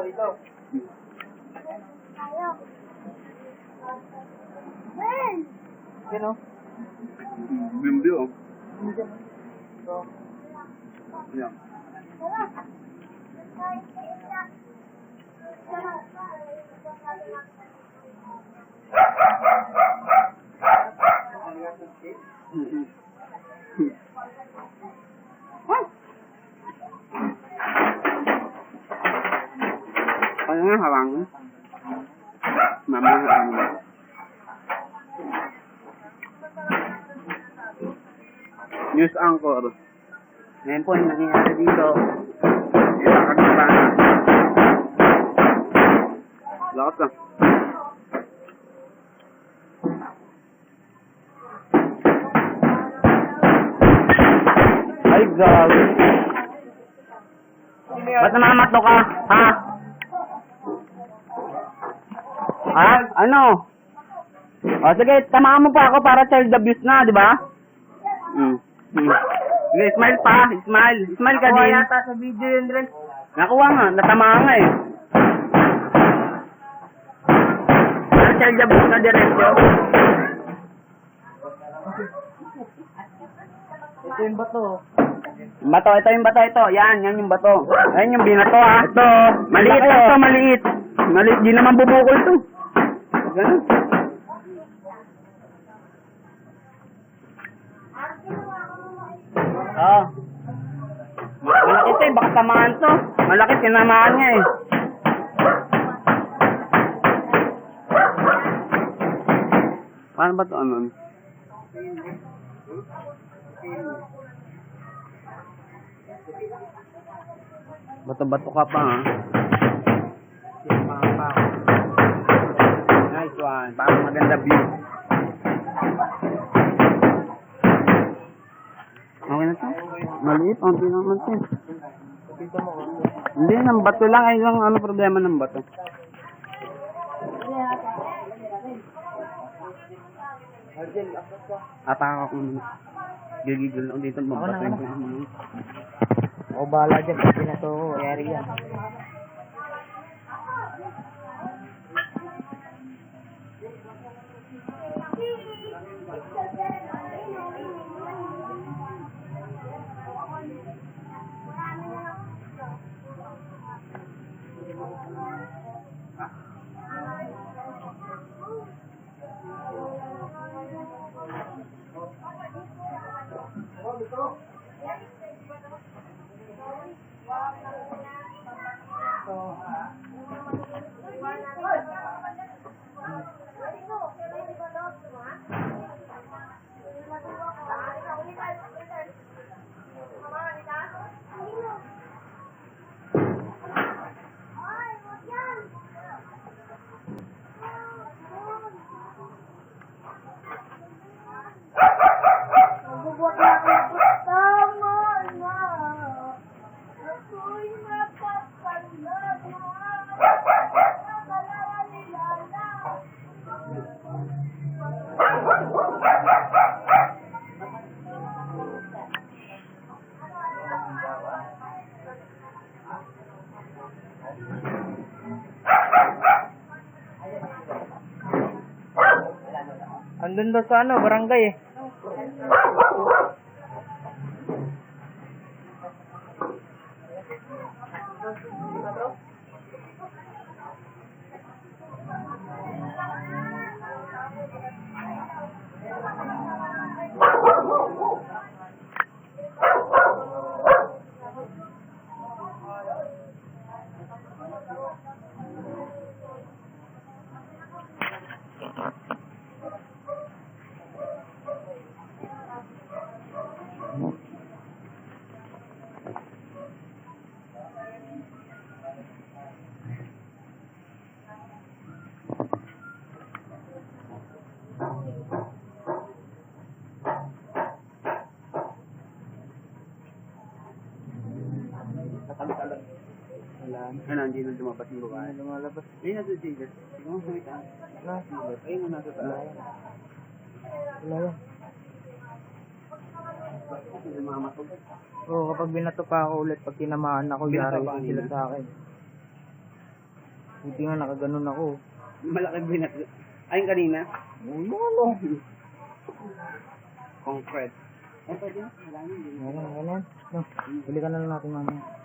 Ito. Sino? Bimbi oh. Yan. Kaya nga hawang. Mama hawang. News anchor. Ngayon po yung nangyayari dito. Ilakad na ba? Lakas lang. Ay, God. Ba't namamato ka? Ha? Ha? Ano? O sige, tamaan mo pa ako para child abuse na, di ba? Sige, smile pa. Smile. Smile ka din. Nakuha yata sa video yun, Dren. Nakuha nga. Natamaan nga eh. Para child abuse na diretso. Ito yung bato. Bato, ito yung bato, ito. Yan yung bato. Ayan yung binato ha. Ito. Maliit lang ito, maliit. Maliit, di naman bubukol ito. Ganun. Oo. Malaki ito eh, baka tamaan to. Malaki, tinamaan niya eh. Paano ba ito? Ano? Bato-bato ka pa ha. Nice one. Parang maganda view. Okay na ito? Maliit. Unti naman ito. Hindi, ng bato lang. Ay lang ano problema ng bato. Ataka ko naman. Gigigil ako dito. Mabato yung mga. O bala dyan, pag binato ko, yari yan. Andun daw sa ano, barangay eh. Ano, hindi na lumabas yung babae. Lumalabas. Ayun, nasa Jigas. Tingnan mo sa ita. Nasilat. Ayun, nasa taas. Wala yan. Oo, kapag binato pa ako ulit, pag tinamaan ako, Binato yari pa sila kanina? sa akin. Buti nga nakaganon ako. Malaking binato. Ayun kanina? Ano? Concrete. Ganun. No, bili ka na lang natin mamaya.